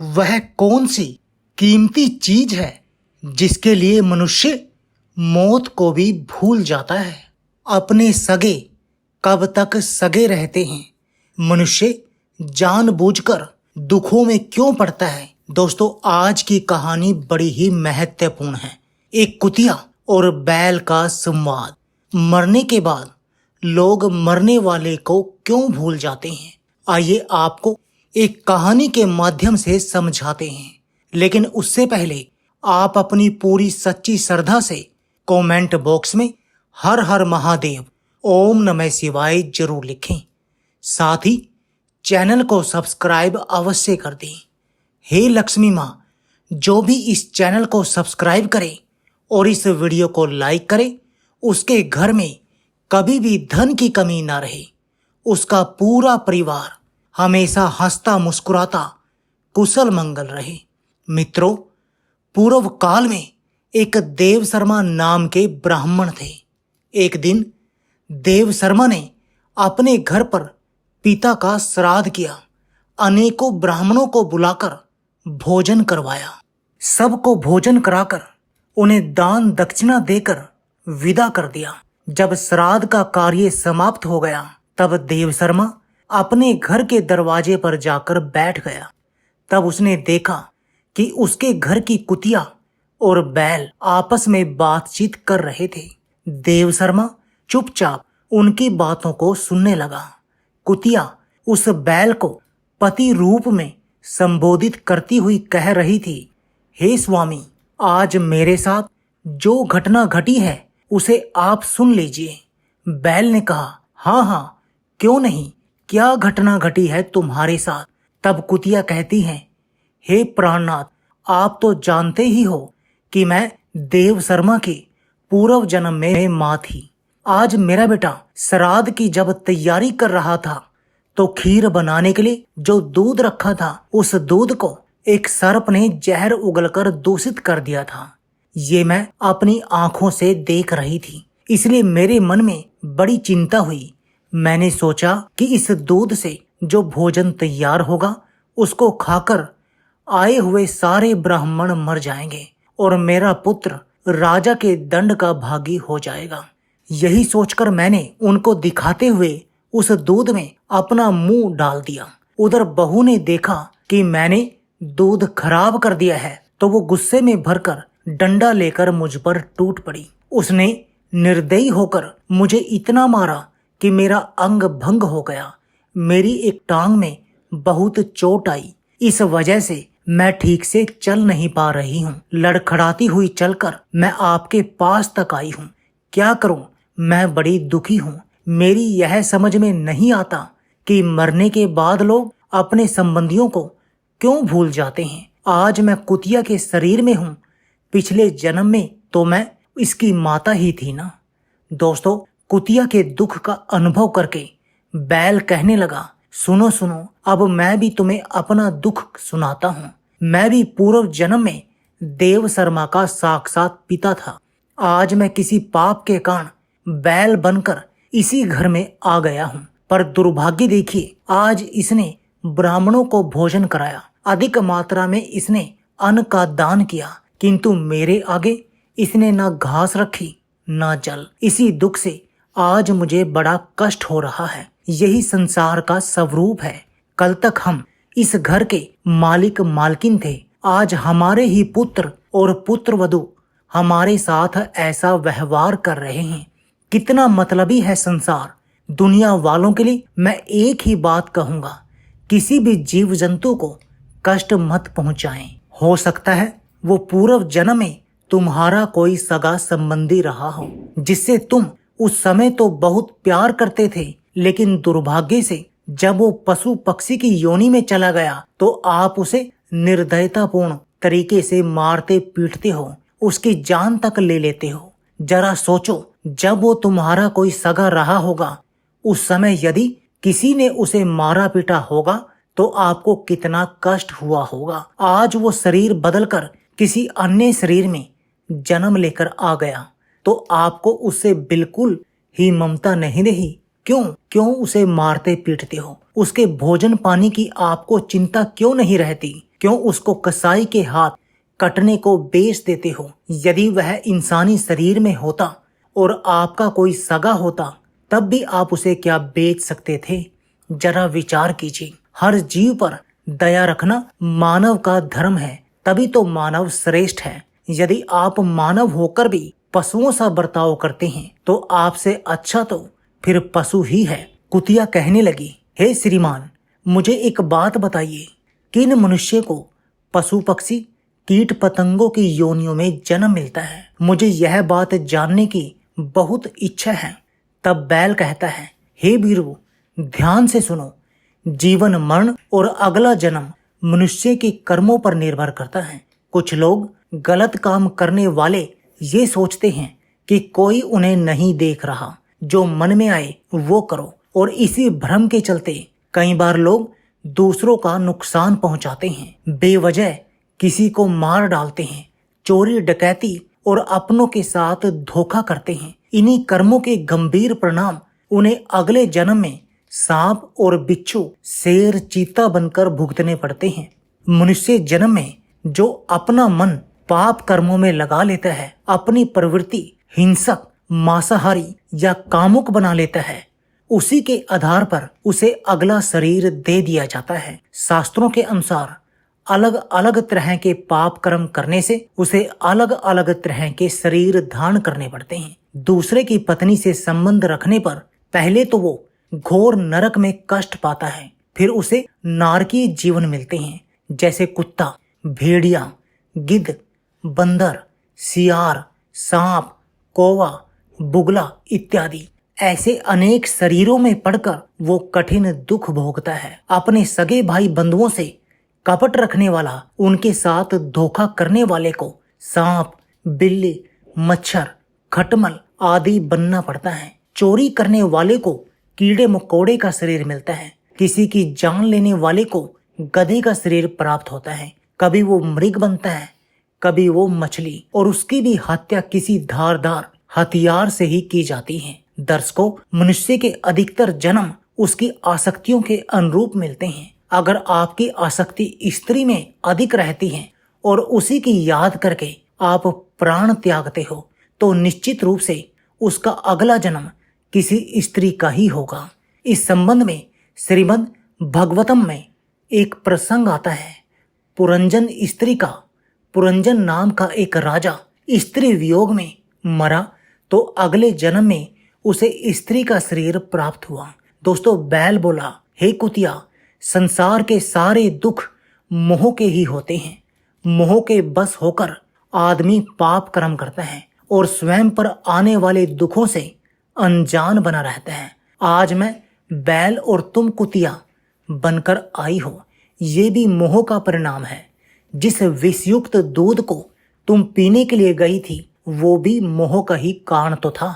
वह कौन सी कीमती चीज है जिसके लिए मनुष्य मौत को भी भूल जाता है। अपने सगे कब तक सगे रहते हैं, मनुष्य जानबूझकर दुखों में क्यों पड़ता है। दोस्तों, आज की कहानी बड़ी ही महत्वपूर्ण है। एक कुतिया और बैल का संवाद। मरने के बाद लोग मरने वाले को क्यों भूल जाते हैं, आइए आपको एक कहानी के माध्यम से समझाते हैं। लेकिन उससे पहले आप अपनी पूरी सच्ची श्रद्धा से कमेंट बॉक्स में हर हर महादेव, ओम नमः शिवाय जरूर लिखें। साथ ही चैनल को सब्सक्राइब अवश्य कर दें। हे लक्ष्मी माँ, जो भी इस चैनल को सब्सक्राइब करे और इस वीडियो को लाइक करे, उसके घर में कभी भी धन की कमी ना रहे। उसका पूरा परिवार हमेशा हंसता मुस्कुराता कुशल मंगल रहे। मित्रों, पूर्व काल में एक देव शर्मा नाम के ब्राह्मण थे। एक दिन देव शर्मा ने अपने घर पर पिता का श्राद्ध किया। अनेकों ब्राह्मणों को बुलाकर भोजन करवाया। सबको भोजन कराकर उन्हें दान दक्षिणा देकर विदा कर दिया। जब श्राद्ध का कार्य समाप्त हो गया, तब देव शर्मा अपने घर के दरवाजे पर जाकर बैठ गया। तब उसने देखा कि उसके घर की कुतिया और बैल आपस में बातचीत कर रहे थे। देव शर्मा चुपचाप उनकी बातों को सुनने लगा। कुतिया उस बैल को पति रूप में संबोधित करती हुई कह रही थी, हे स्वामी, आज मेरे साथ जो घटना घटी है उसे आप सुन लीजिए। बैल ने कहा, हाँ हाँ, क्यों नहीं, क्या घटना घटी है तुम्हारे साथ। तब कुतिया कहती है, हे प्राणनाथ, आप तो जानते ही हो कि मैं देव शर्मा की पूर्व जन्म में माँ थी। आज मेरा बेटा श्राद्ध की जब तैयारी कर रहा था तो खीर बनाने के लिए जो दूध रखा था, उस दूध को एक सर्प ने जहर उगलकर दूषित कर दिया था। ये मैं अपनी आंखों से देख रही थी, इसलिए मेरे मन में बड़ी चिंता हुई। मैंने सोचा कि इस दूध से जो भोजन तैयार होगा उसको खाकर आए हुए सारे ब्राह्मण मर जाएंगे और मेरा पुत्र राजा के दंड का भागी हो जाएगा। यही सोचकर मैंने उनको दिखाते हुए उस दूध में अपना मुंह डाल दिया। उधर बहू ने देखा कि मैंने दूध खराब कर दिया है तो वो गुस्से में भरकर डंडा लेकर मुझ पर टूट पड़ी। उसने निर्दयी होकर मुझे इतना मारा कि मेरा अंग भंग हो गया। मेरी एक टांग में बहुत चोट आई। इस वजह से मैं ठीक से चल नहीं पा रही हूँ। लड़खड़ाती हुई चलकर मैं आपके पास तक आई हूँ। क्या करूँ, मैं बड़ी दुखी हूँ। मेरी यह समझ में नहीं आता कि मरने के बाद लोग अपने संबंधियों को क्यों भूल जाते हैं। आज मैं कुतिया के शरीर में हूँ, पिछले जन्म में तो मैं इसकी माता ही थी ना। दोस्तों, कुतिया के दुख का अनुभव करके बैल कहने लगा, सुनो सुनो, अब मैं भी तुम्हें अपना दुख सुनाता हूँ। मैं भी पूर्व जन्म में देव शर्मा का साक्षात पिता था। आज मैं किसी पाप के कारण बैल बनकर इसी घर में आ गया हूँ, पर दुर्भाग्य देखिए, आज इसने ब्राह्मणों को भोजन कराया। अधिक मात्रा में इसने अन्न का दान किया, किंतु मेरे आगे इसने ना घास रखी ना जल। इसी दुख से आज मुझे बड़ा कष्ट हो रहा है। यही संसार का स्वरूप है। कल तक हम इस घर के मालिक मालकिन थे, आज हमारे ही पुत्र और पुत्रवधू हमारे साथ ऐसा व्यवहार कर रहे हैं। कितना मतलबी है संसार। दुनिया वालों के लिए मैं एक ही बात कहूंगा, किसी भी जीव जंतु को कष्ट मत पहुंचाएं। हो सकता है वो पूर्व जन्म में तुम्हारा कोई सगा संबंधी रहा हो, जिससे तुम उस समय तो बहुत प्यार करते थे, लेकिन दुर्भाग्य से जब वो पशु पक्षी की योनि में चला गया तो आप उसे निर्दयतापूर्ण तरीके से मारते पीटते हो, उसकी जान तक ले लेते हो। जरा सोचो, जब वो तुम्हारा कोई सगा रहा होगा, उस समय यदि किसी ने उसे मारा पीटा होगा तो आपको कितना कष्ट हुआ होगा। आज वो शरीर बदलकर किसी अन्य शरीर में जन्म लेकर आ गया तो आपको उससे बिल्कुल ही ममता नहीं रही। क्यों उसे मारते पीटते हो? उसके भोजन पानी की आपको चिंता क्यों नहीं रहती? क्यों उसको कसाई के हाथ कटने को बेच देते हो? यदि वह इंसानी शरीर में होता और आपका कोई सगा होता तब भी आप उसे क्या बेच सकते थे? जरा विचार कीजिए। हर जीव पर दया रखना मानव का धर्म है, तभी तो मानव श्रेष्ठ है। यदि आप मानव होकर भी पशुओं सा बर्ताव करते हैं तो आपसे अच्छा तो फिर पशु ही है। कुतिया कहने लगी, हे श्रीमान, मुझे एक बात बताइए, किन मनुष्य को पशु पक्षी कीट पतंगों की योनियों में जन्म मिलता है? मुझे यह बात जानने की बहुत इच्छा है। तब बैल कहता है, हे वीरो, ध्यान से सुनो। जीवन मरण और अगला जन्म मनुष्य के कर्मों पर निर्भर करता है। कुछ लोग गलत काम करने वाले ये सोचते हैं कि कोई उन्हें नहीं देख रहा, जो मन में आए वो करो, और इसी भ्रम के चलते कई बार लोग दूसरों का नुकसान पहुंचाते हैं, बेवजह किसी को मार डालते हैं, चोरी डकैती और अपनों के साथ धोखा करते हैं। इन्हीं कर्मों के गंभीर परिणाम उन्हें अगले जन्म में सांप और बिच्छू, शेर, चीता बनकर भुगतने पड़ते हैं। मनुष्य जन्म में जो अपना मन पाप कर्मों में लगा लेता है, अपनी प्रवृत्ति हिंसक, मांसाहारी या कामुक बना लेता है, उसी के आधार पर उसे अगला शरीर दे दिया जाता है। शास्त्रों के अनुसार अलग अलग तरह के पाप कर्म करने से उसे अलग अलग तरह के शरीर धारण करने पड़ते हैं। दूसरे की पत्नी से संबंध रखने पर पहले तो वो घोर नरक में कष्ट पाता है, फिर उसे नारकीय जीवन मिलते हैं, जैसे कुत्ता, भेड़िया, गिद्ध, बंदर, सियार, सांप, कौवा, बुगला इत्यादि। ऐसे अनेक शरीरों में पड़कर वो कठिन दुख भोगता है। अपने सगे भाई बंधुओं से कपट रखने वाला, उनके साथ धोखा करने वाले को सांप, बिल्ली, मच्छर, खटमल आदि बनना पड़ता है। चोरी करने वाले को कीड़े मकोड़े का शरीर मिलता है। किसी की जान लेने वाले को गधे का शरीर प्राप्त होता है। कभी वो मृग बनता है, कभी वो मछली, और उसकी भी हत्या किसी धारदार हथियार से ही की जाती है। दर्शकों, मनुष्य के अधिकतर जन्म उसकी आसक्तियों के अनुरूप मिलते हैं। अगर आपकी आसक्ति स्त्री में अधिक रहती है और उसी की याद करके आप प्राण त्यागते हो, तो निश्चित रूप से उसका अगला जन्म किसी स्त्री का ही होगा। इस संबंध में श्रीमद् भागवतम में एक प्रसंग आता है। पुरंजन स्त्री का, पुरंजन नाम का एक राजा स्त्री वियोग में मरा तो अगले जन्म में उसे स्त्री का शरीर प्राप्त हुआ। दोस्तों, बैल बोला, हे कुतिया, संसार के सारे दुख मोह के ही होते हैं। मोह के बस होकर आदमी पाप कर्म करता है और स्वयं पर आने वाले दुखों से अनजान बना रहता है। आज मैं बैल और तुम कुतिया बनकर आई हो, ये भी मोह का परिणाम है। जिस विषयुक्त दूध को तुम पीने के लिए गई थी, वो भी मोह का ही कारण तो था।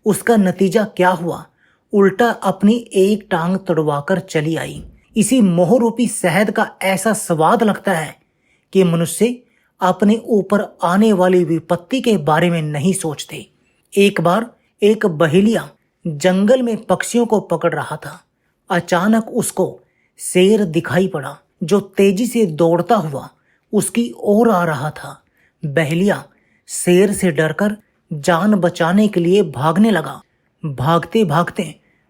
उसका नतीजा क्या हुआ? उल्टा अपनी एक टांग तोड़वाकर चली आई। इसी मोह रूपी शहद का ऐसा स्वाद लगता है कि मनुष्य अपने ऊपर आने वाली विपत्ति के बारे में नहीं सोचते। एक बार एक बहेलिया जंगल में पक्षियों को पकड़ रहा था। अचानक उसको शेर दिखाई पड़ा, जो तेजी से दौड़ता हुआ उसकी ओर आ रहा था। बहेलिया शेर से डरकर जान बचाने के लिए भागने लगा। भागते भागते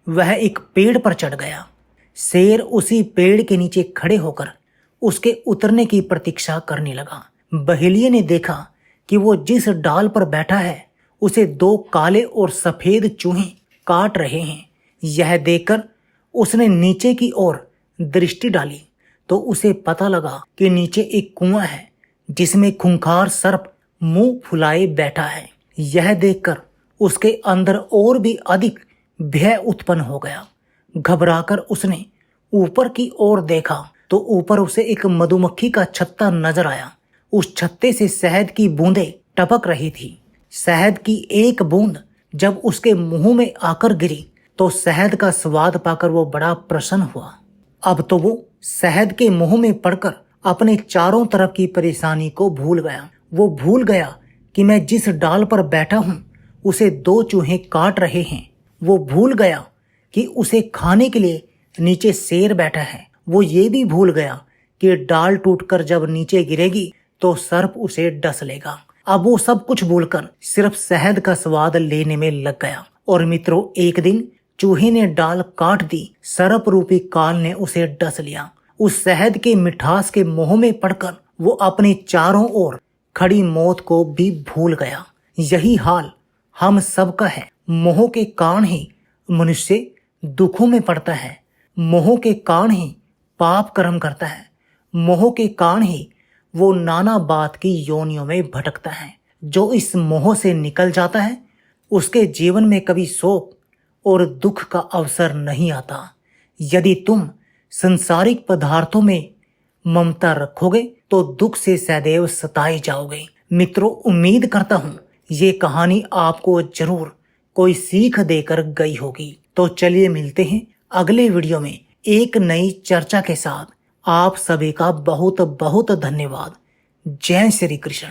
वह एक पेड़ पर चढ़ गया। शेर उसी पेड़ के नीचे खड़े होकर उसके उतरने की प्रतीक्षा करने लगा। बहेलिये ने देखा कि वो जिस डाल पर बैठा है उसे दो काले और सफेद चूहे काट रहे हैं। यह देखकर उसने नीचे की ओर दृष्टि डाली तो उसे पता लगा कि नीचे एक कुआं है जिसमें खूंखार सर्प मुंह फुलाए बैठा है। यह देखकर उसके अंदर और भी अधिक भय उत्पन्न हो गया। घबराकर उसने ऊपर की ओर देखा तो ऊपर उसे एक मधुमक्खी का छत्ता नजर आया। उस छत्ते से शहद की बूंदें टपक रही थी। शहद की एक बूंद जब उसके मुंह में आकर गिरी तो शहद का स्वाद पाकर वो बड़ा प्रसन्न हुआ। अब तो वो शहद के मुंह में पड़कर अपने चारों तरफ की परेशानी को भूल गया। वो भूल गया कि मैं जिस डाल पर बैठा हूं उसे दो चूहे काट रहे हैं। वो भूल गया कि उसे खाने के लिए नीचे शेर बैठा है। वो ये भी भूल गया कि डाल टूटकर जब नीचे गिरेगी तो सर्प उसे डस लेगा। अब वो सब कुछ भूलकर सिर्फ शहद का स्वाद लेने में लग गया। और मित्रों, एक दिन चूहे ने डाल काट दी, सर्प रूपी काल ने उसे डस लिया। उस शहद के मिठास के मोह में पड़कर वो अपने चारों ओर खड़ी मौत को भी भूल गया। यही हाल हम सबका है। मोह के कारण ही मनुष्य दुखों में पड़ता है। मोह के कारण ही पाप कर्म करता है। मोह के कारण ही वो नाना बात की योनियों में भटकता है। जो इस मोह से निकल जाता है उसके जीवन में कभी शोक और दुख का अवसर नहीं आता। यदि तुम संसारिक पदार्थों में ममता रखोगे तो दुख से सदैव सताए जाओगे। मित्रों, उम्मीद करता हूँ ये कहानी आपको जरूर कोई सीख देकर गई होगी। तो चलिए मिलते हैं अगले वीडियो में एक नई चर्चा के साथ। आप सभी का बहुत बहुत धन्यवाद। जय श्री कृष्ण।